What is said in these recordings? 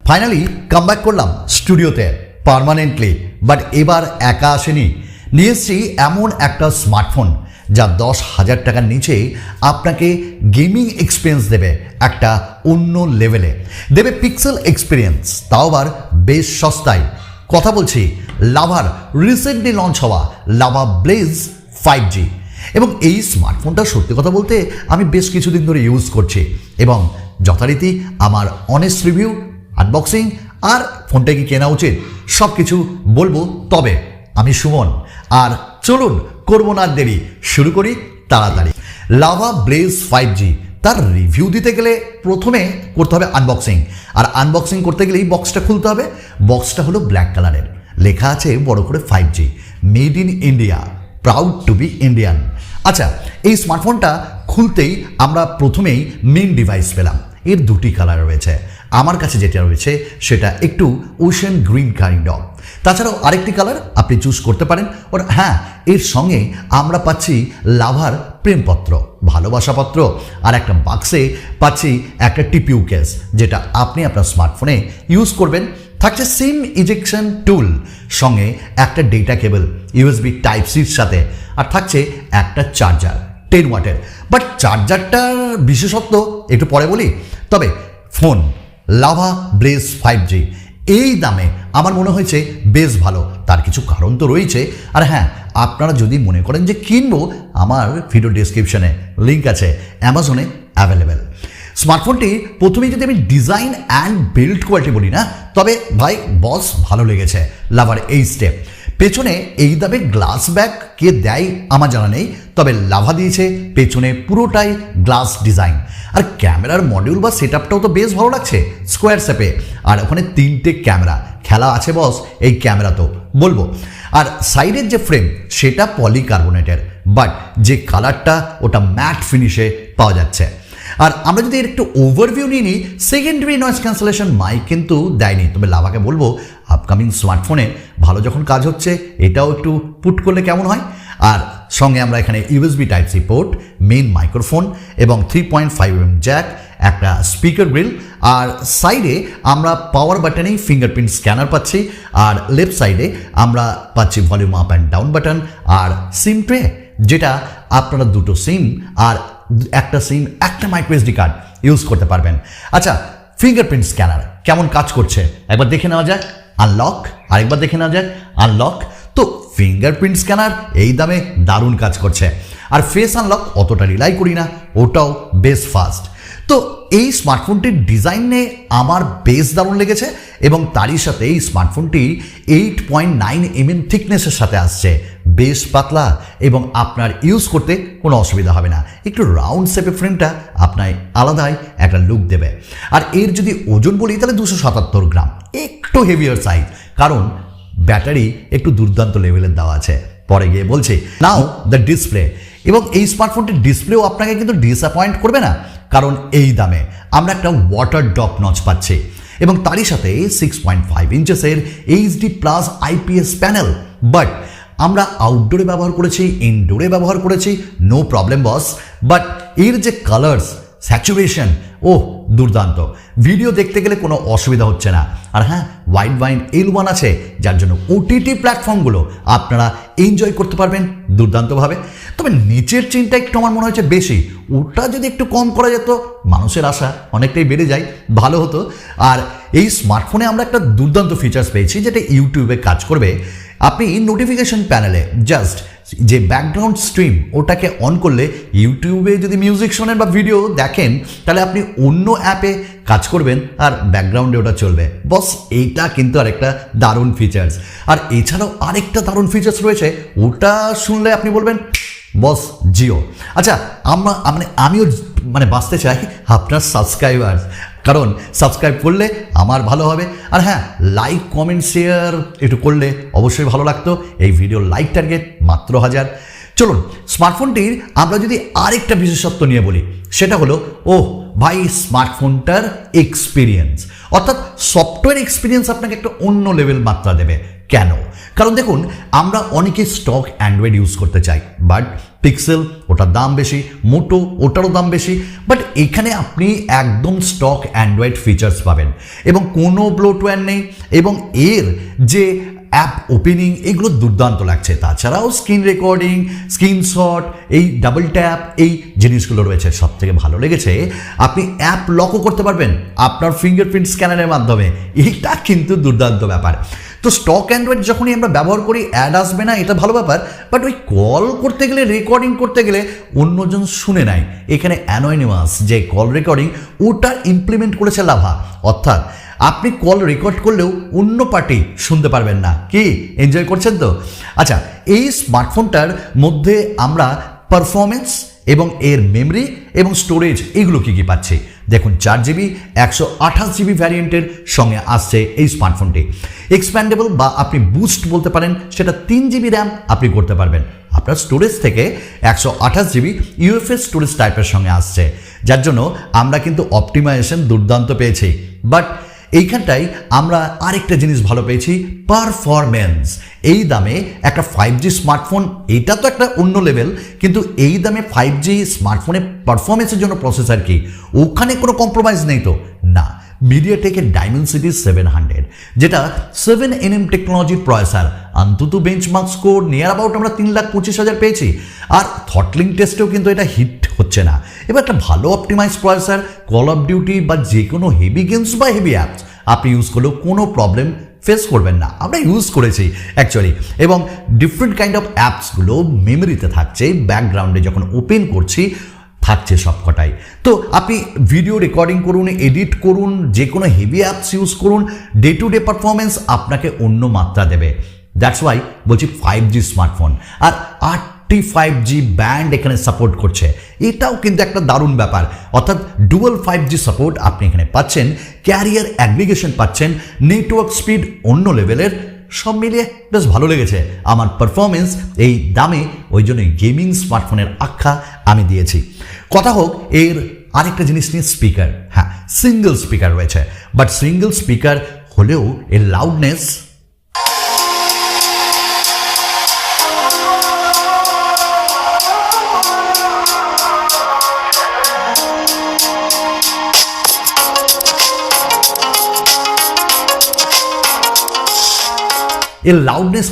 Finally comeback করলাম স্টুডিওতে permanently, but এবার একা আসেনি। নিয়ে এসেছি এমন একটা স্মার্টফোন যা 10,000 টাকার নিচে আপনাকে গেমিং এক্সপিরিয়েন্স দেবে একটা অন্য লেভেলে, দেবে পিক্সেল এক্সপিরিয়েন্স, তাও আবার বেশ সস্তায়। কথা বলছি লাভার রিসেন্টলি লঞ্চ হওয়া লাভা ব্লেজ 5G। এবং এই স্মার্টফোনটা সত্যি কথা বলতে আমি বেশ কিছুদিন ধরে ইউজ করছি এবং যথারীতি আমার অনেস্ট রিভিউ, আনবক্সিং আর ফোনটা কি কেনা উচিত সব কিছু বলবো। তবে আমি সুমন, আর চলুন করবো না দেরি, শুরু করি তাড়াতাড়ি। লাভা ব্লেজ 5G তার রিভিউ দিতে গেলে প্রথমে করতে হবে আনবক্সিং, আর আনবক্সিং করতে গেলেই বক্সটা খুলতে হবে। বক্সটা হলো ব্ল্যাক কালারের, লেখা আছে বড় করে 5G, made in India, proud to be Indian. আচ্ছা, এই স্মার্টফোনটা খুলতেই আমরা প্রথমেই মেন ডিভাইস পেলাম। এর দুটি কালার রয়েছে, আমার কাছে যেটা রয়েছে সেটা একটু ওশেন গ্রিন কাইন্ড অফ। তাছাড়াও আরেকটি কালার আপনি চুজ করতে পারেন। ওর হ্যাঁ, এর সঙ্গে আমরা পাচ্ছি লাভার প্রেমপত্র, ভালোবাসাপত্র, আর একটা বাক্সে পাচ্ছি একটা টিপিউ কেস, যেটা আপনি আপনার স্মার্টফোনে ইউজ করবেন। থাকছে সিম ইজেকশন টুল, সঙ্গে একটা ডেটা কেবল ইউএসবি টাইপ সির সাথে, আর থাকছে একটা চার্জার 10 ওয়াটের। বাট চার্জারটার বিশেষত্ব একটু পরে বলি। তবে ফোন লাভা ব্লেজ 5G এই দামে আমার মনে হয়েছে বেশ ভালো। তার কিছু কারণ তো রয়েছে। আর হ্যাঁ, আপনারা যদি মনে করেন যে কিনবো, আমার ভিডিও ডেসক্রিপশনে লিঙ্ক আছে, অ্যামাজনে অ্যাভেলেবেল। স্মার্টফোনটি প্রথমেই যদি আমি ডিজাইন অ্যান্ড বিল্ড কোয়ালিটি বলি না, তবে ভাই বস ভালো লেগেছে লাভার এই স্টেপ। পেছনে এই দামে গ্লাস ব্যাক কে দেয় আমার জানা নেই, তবে লাভা দিয়েছে পেছনে পুরোটাই গ্লাস ডিজাইন। আর ক্যামেরার মডিউল বা সেট আপটাও তো বেশ ভালো লাগছে, স্কোয়ার শেপে, আর ওখানে 3টে ক্যামেরা খেলা আছে বস এই ক্যামেরা তো বলবো। আর সাইডের যে ফ্রেম সেটা পলিকার্বনেটের, বাট যে কালারটা ওটা ম্যাট ফিনিশে পাওয়া যাচ্ছে। আর আমরা যদি এর একটু ওভারভিউ নিয়ে নিই, সেকেন্ডারি নয়েজ ক্যান্সেলেশন মাইক কিন্তু দেয়নি। তবে লাভাকে বলবো আপকামিং স্মার্টফোনে ভালো যখন কাজ হচ্ছে এটাও একটু পুট করলে কেমন হয়। আর সঙ্গে আমরা এখানে USB type C port, main microphone এবং 3.5mm জ্যাক, একটা স্পিকার গ্রিল, আর সাইডে আমরা পাওয়ার বাটনেই ফিঙ্গারপ্রিন্ট স্ক্যানার পাচ্ছি, আর লেফট সাইডে আমরা পাচ্ছি volume up and down button, আর সিম ট্রে, যেটা আপনারা দুটো সিম আর একটা সিম, একটা মাইক্রো এসডি কার্ড ইউজ করতে পারবেন। আচ্ছা, ফিঙ্গারপ্রিন্ট স্ক্যানার কেমন কাজ করছে একবার দেখে নেওয়া যাক। আনলক, আরেকবার দেখে নেওয়া যাক। আনলক। তো ফিঙ্গারপ্রিন্ট স্ক্যানার এই দামে দারুণ কাজ করছে। আর ফেস আনলক অতটা রিলাই করি না, ওটাও বেশ ফাস্ট। তো এই স্মার্টফোনটির ডিজাইনে আমার বেশ দারুণ লেগেছে, এবং তারই সাথে এই স্মার্টফোনটি 8.9mm থিকনেসের সাথে আসছে, বেশ পাতলা, এবং আপনার ইউজ করতে কোনো অসুবিধা হবে না। একটু রাউন্ড শেপের ফ্রেমটা আপনার আলাদাই একটা লুক দেবে। আর এর যদি ওজন বলি তাহলে 277 গ্রাম, একটু হেভিয়ার সাইজ, কারণ ব্যাটারি একটু দুর্দান্ত লেভেলের দেওয়া আছে, পরে গিয়ে বলছি। নাও দ্য ডিসপ্লে, এবং এই স্মার্টফোনটির ডিসপ্লেও আপনাকে কিন্তু ডিসঅ্যাপয়েন্ট করবে না, কারণ এই দামে আমরা একটা ওয়াটার ড্রপ নচ পাচ্ছি, এবং তারই সাথে 6.5 ইঞ্চেসের HD plus IPS panel. But আমরা আউটডোরে ব্যবহার করেছি, ইনডোরে ব্যবহার করেছি, নো প্রবলেম বস। বাট এর যে কালার্স, স্যাচুরেশন, ওহ দুর্দান্ত। ভিডিও দেখতে গেলে কোনো অসুবিধা হচ্ছে না। আর হ্যাঁ, ওয়াইড বাইন্ড L1 আছে, যার জন্য ওটিটি প্ল্যাটফর্মগুলো আপনারা এনজয় করতে পারবেন দুর্দান্তভাবে। তবে নিচের চিনটা একটু আমার মনে হচ্ছে বেশি, ওটা যদি একটু কম করা যেত, মানুষের আশা অনেকটাই বেড়ে যায়, ভালো হতো। আর এই স্মার্টফোনে আমরা একটা দুর্দান্ত ফিচার্স পেয়েছি, যেটা ইউটিউবে কাজ করবে। আপনি নোটিফিকেশন প্যানেলে জাস্ট যে ব্যাকগ্রাউন্ড স্ট্রিম ওটাকে অন করলে, ইউটিউবে যদি মিউজিক শোনেন বা ভিডিও দেখেন, তাহলে আপনি অন্য অ্যাপে কাজ করবেন আর ব্যাকগ্রাউন্ডে ওটা চলবে। বস এইটা কিন্তু আরেকটা দারুণ ফিচার্স। আর এছাড়াও আরেকটা দারুণ ফিচার্স রয়েছে, ওটা শুনলে আপনি বলবেন বস জিও। আচ্ছা, আমিও বাঁচতে চাই আপনার সাবস্ক্রাইবার, কারণ সাবস্ক্রাইব করলে আমার ভালো হবে। আর হ্যাঁ, লাইক কমেন্ট শেয়ার একটু করলে অবশ্যই ভালো লাগতো। এই ভিডিও লাইক টার্গেট মাত্র 1000। চলুন, স্মার্টফোনটির আমরা যদি আরেকটা বিশেষত্ব নিয়ে বলি, সেটা হলো ভাই স্মার্টফোনটার এক্সপিরিয়েন্স, অর্থাৎ সফটওয়্যার এক্সপিরিয়েন্স আপনাকে একটা অন্য লেভেল মাত্রা দেবে। কেন? কারণ দেখুন, আমরা অনেকে স্টক অ্যান্ড্রয়েড ইউজ করতে চাই, বাট পিক্সেল ওটার দাম বেশি, মোটো ওটারও দাম বেশি, বাট এখানে আপনি একদম স্টক অ্যান্ড্রয়েড ফিচার্স পাবেন এবং কোনো ব্লোটওয়্যার নেই এবং এর যে অ্যাপ ওপেনিং এগুলো দুর্দান্ত লাগছে। তাছাড়াও স্ক্রিন রেকর্ডিং, স্ক্রিনশট, এই ডাবল ট্যাপ, এই জিনিসগুলো রয়েছে। সব থেকে ভালো লেগেছে আপনি অ্যাপ লকও করতে পারবেন আপনার ফিঙ্গারপ্রিন্ট স্ক্যানারের মাধ্যমে। এটা কিন্তু দুর্দান্ত ব্যাপার। তো স্টক অ্যান্ড্রয়েড যখনই আমরা ব্যবহার করি অ্যাড আসবে না, এটা ভালো ব্যাপার, বাট ওই কল করতে গেলে, রেকর্ডিং করতে গেলে অন্যজন শুনে নেয়। এখানে অ্যানোনিমাস যে কল রেকর্ডিং ওটা ইমপ্লিমেন্ট করেছে লাভা, অর্থাৎ আপনি কল রেকর্ড করলেও অন্য পার্টি শুনতে পারবেন না। কি এনজয় করছেন তো? আচ্ছা, এই স্মার্টফোনটার মধ্যে আমরা পারফরমেন্স এবং এর মেমরি এবং স্টোরেজ এগুলো কী কী পাচ্ছি দেখুন। 4GB 128GB ভ্যারিয়েন্টের সঙ্গে আসছে এই স্মার্টফোনটি। এক্সপ্যান্ডেবল বা আপনি বুস্ট বলতে পারেন, সেটা 3GB র্যাম আপনি করতে পারবেন। আপনার স্টোরেজ থেকে 128GB ইউএফএস স্টোরেজ টাইপের সঙ্গে আসছে, যার জন্য আমরা কিন্তু অপটিমাইজেশন দুর্দান্ত পেয়েছি। বাট এইখানটাই আমরা আরেকটা জিনিস ভালো পেয়েছি, পারফরমেন্স। এই দামে একটা 5G স্মার্টফোন, এটা তো একটা অন্য লেভেল, কিন্তু এই দামে 5G স্মার্টফোনে পারফরমেন্সের জন্য প্রসেসর কি ওখানে কোনো কম্প্রোমাইজ নেই তো? না, মিডিয়াটেকের ডাইমেনসিটি 700, যেটা 7nm টেকনোলজির প্রসেসর, অন্তত বেঞ্চমার্ক স্কোর নিয়ার অ্যাবাউট আমরা 3,25,000 পেয়েছি। আর থটলিং টেস্টেও কিন্তু এটা হিট হচ্ছে না। এবার একটা ভালো optimise processor, Call of Duty বা যে কোনো হেভি গেমস বা হেভি অ্যাপস আপনি ইউজ করলেও কোনো প্রবলেম ফেস করবেন না। আমরা ইউজ করেছি অ্যাকচুয়ালি, এবং ডিফারেন্ট কাইন্ড অফ অ্যাপসগুলো মেমোরিতে থাকছে, ব্যাকগ্রাউন্ডে যখন ওপেন করছি থাকছে সবকটাই। তো আপনি ভিডিও রেকর্ডিং করুন, এডিট করুন, যে কোনো হেভি অ্যাপস ইউজ করুন, ডে টু ডে পারফরমেন্স আপনাকে অন্য মাত্রা দেবে। দ্যাটস ওয়াই বলছি 5G স্মার্টফোন। আর 5G ব্যান্ড এখানে সাপোর্ট করছে, এটাও কিন্তু একটা দারুণ ব্যাপার। অর্থাৎ ডুয়াল 5G সাপোর্ট আপনি এখানে পাচ্ছেন, ক্যারিয়ার অ্যাগ্রিগেশন পাচ্ছেন, নেটওয়ার্ক স্পিড অন্য লেভেলের। সব মিলিয়ে বেশ ভালো লেগেছে আমার পারফরমেন্স এই দামে, ওই জন্য গেমিং স্মার্টফোনের আখ্যা আমি দিয়েছি। কথা হোক এর আরেকটা জিনিস নিয়ে, স্পিকার। হ্যাঁ, সিঙ্গেল স্পিকার রয়েছে, বাট সিঙ্গেল স্পিকার হলেও এর লাউডনেস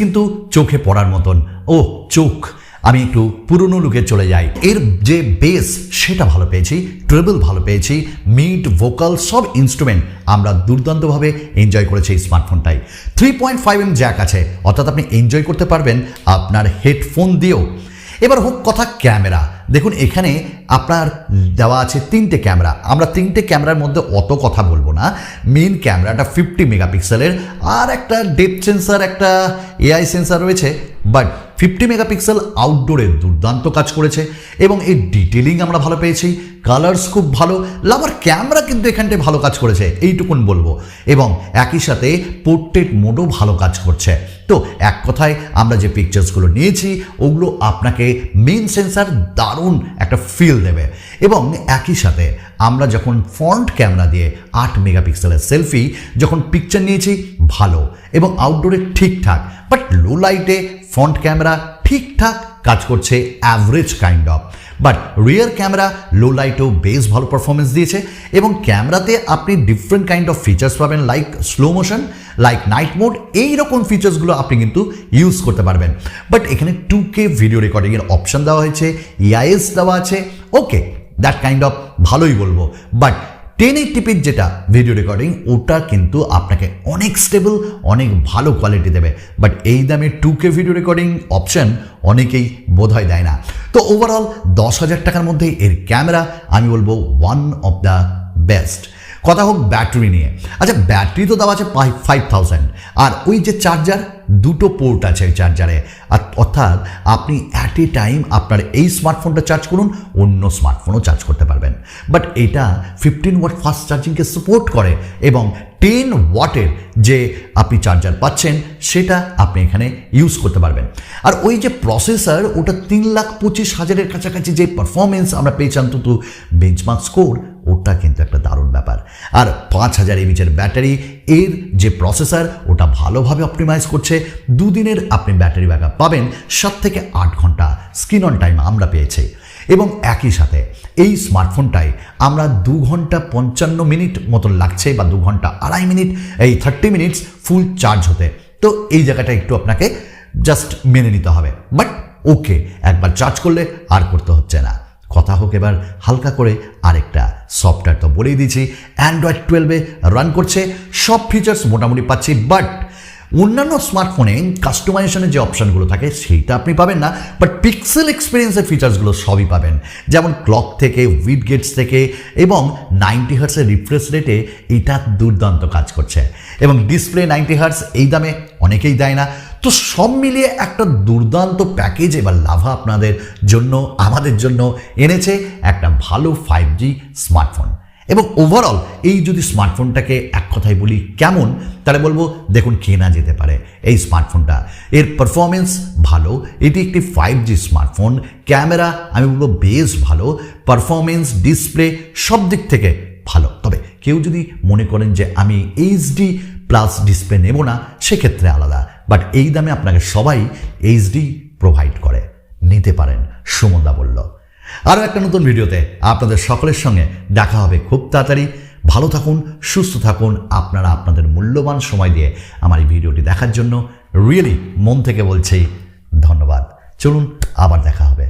কিন্তু চোখে পড়ার মতন। ও চোখ, আমি একটু পুরনো লুকে চলে যাই। এর যে বেস সেটা ভালো পেয়েছি, ট্রেবল ভালো পেয়েছি, মিড, ভোকাল সব ইনস্ট্রুমেন্ট আমরা দুর্দান্তভাবে এনজয় করেছি এই স্মার্টফোনটাই। 3.5mm জ্যাক আছে, অর্থাৎ আপনি এনজয় করতে পারবেন আপনার হেডফোন দিয়েও। এবার হোক কথা ক্যামেরা। দেখুন এখানে আপনার দেওয়া আছে 3টে ক্যামেরা। আমরা 3টে ক্যামেরার মধ্যে অত কথা বলবো না। মেন ক্যামেরাটা 50 মেগাপিক্সেলের, আর একটা ডেপথ সেন্সার, একটা এআই সেন্সার রয়েছে। বাট 50 মেগাপিক্সেল আউটডোরে দুর্দান্ত কাজ করেছে এবং এই ডিটেলিং আমরা ভালো পেয়েছি, কালার্স খুব ভালো। লাভার ক্যামেরা কিন্তু এখানটায় ভালো কাজ করেছে, এইটুকুন বলবো। এবং একই সাথে পোর্ট্রেট মোডও ভালো কাজ করছে। তো এক কথায় আমরা যে পিকচার্সগুলো নিয়েছি ওগুলো আপনাকে মেন সেন্সার দারুণ একটা ফিল দেবে। এবং একই সাথে আমরা যখন ফ্রন্ট ক্যামেরা দিয়ে 8 মেগাপিক্সেলের সেলফি যখন পিকচার নিয়েছি ভালো, এবং আউটডোরে ঠিকঠাক, বাট লো লাইটে ফ্রন্ট ক্যামেরা ঠিকঠাক কাজ করছে, average kind of. But rear camera low লাইটেও বেশ ভালো পারফরমেন্স দিয়েছে। এবং ক্যামেরাতে আপনি ডিফারেন্ট কাইন্ড অফ ফিচার্স পাবেন, like slow motion, like night mode, এইরকম ফিচার্সগুলো আপনি কিন্তু ইউজ করতে পারবেন। বাট এখানে 2K ভিডিও রেকর্ডিংয়ের অপশান দেওয়া হয়েছে, ইআইএস দেওয়া আছে, ওকে দ্যাট কাইন্ড অফ ভালোই বলবো। বাট 1080p যেটা ভিডিও রেকর্ডিং ওটা কিন্তু আপনাকে অনেক স্টেবল, অনেক ভালো কোয়ালিটি দেবে। বাট এই দামে 2K ভিডিও রেকর্ডিং অপশন অনেকেই বোধহয় দেয় না। তো ওভারঅল 10,000 টাকার মধ্যে এর ক্যামেরা আমি বলবো ওয়ান অফ দ্য বেস্ট। কথা হোক ব্যাটারি নিয়ে। আচ্ছা, ব্যাটারি তো দেওয়া আছে 5000, আর ওই যে চার্জার, 2টো পোর্ট আছে ওই চার্জারে, অর্থাৎ আপনি অ্যাট এ টাইম আপনার এই স্মার্টফোনটা চার্জ করুন, অন্য স্মার্টফোনও চার্জ করতে পারবেন। বাট এটা 15 ওয়াট ফাস্ট চার্জিংকে সাপোর্ট করে, এবং 10 ওয়াটের যে আপনি চার্জার পাচ্ছেন সেটা আপনি এখানে ইউজ করতে পারবেন। আর ওই যে প্রসেসর ওটা 3,25,000-এর কাছাকাছি যে পারফরমেন্স আমরা পেয়েছি, অন্তত বেঞ্চমার্ক স্কোর ওটা কিন্তু একটা দারুণ ব্যাপার। আর 5000 mAh ব্যাটারি, এর যে প্রসেসর ওটা ভালোভাবে অপটিমাইজ করছে। 2 দিনের আপনি ব্যাটারি ব্যাকআপ পাবেন, 7 থেকে 8 ঘন্টা স্ক্রিন অন টাইম আমরা পেয়েছি। এবং একই সাথে এই স্মার্টফোনটায় আমরা 2 ঘন্টা 55 মিনিট মতন লাগছে, বা 2 ঘন্টা 2.5 মিনিট, এই 30 মিনিটস ফুল চার্জ হতে। তো এই জায়গাটা একটু আপনাকে জাস্ট মেনে নিতে হবে, বাট ওকে, একবার চার্জ করলে আর করতে হচ্ছে না। কথা হোক এবার হালকা করে আরেকটা সফটওয়্যার, তো বলেই দিয়েছি অ্যান্ড্রয়েড 12-এ রান করছে, সব ফিচার্স মোটামুটি পাচ্ছি। বাট অন্যান্য স্মার্টফোনে কাস্টমাইজেশনের যে অপশানগুলো থাকে সেইটা আপনি পাবেন না, বাট পিক্সেল এক্সপিরিয়েন্সের ফিচার্সগুলো সবই পাবেন। যেমন ক্লক থেকে, উইড গেটস থেকে, এবং 90 হার্টসের রিফ্রেশ রেটে এটা দুর্দান্ত কাজ করছে। এবং ডিসপ্লে 90 হার্টস এই দামে অনেকেই দেয় না। তো সব মিলিয়ে একটা দুর্দান্ত প্যাকেজ এবার লাভা আপনাদের জন্য, আমাদের জন্য এনেছে একটা ভালো 5G স্মার্টফোন। এবং ওভারঅল এই যদি স্মার্টফোনটাকে এক কথায় বলি কেমন, তাহলে বলবো দেখুন কেনা যেতে পারে এই স্মার্টফোনটা। এর পারফরমেন্স ভালো, এটি একটি 5G স্মার্টফোন। ক্যামেরা আমি বলবো বেশ ভালো, পারফরমেন্স, ডিসপ্লে সব দিক থেকে ভালো। তবে কেউ যদি মনে করেন যে আমি HD+ ডিসপ্লে নেব না, সেক্ষেত্রে আলাদা। বাট এই দামে আপনাকে সবাই HD প্রোভাইড করে, নিতে পারেন, সুমনদা বলল। আরও একটা নতুন ভিডিওতে আপনাদের সকলের সঙ্গে দেখা হবে খুব তাড়াতাড়ি। ভালো থাকুন, সুস্থ থাকুন। আপনারা আপনাদের মূল্যবান সময় দিয়ে আমার এই ভিডিওটি দেখার জন্য রিয়েলি মন থেকে বলছি ধন্যবাদ। চলুন আবার দেখা হবে।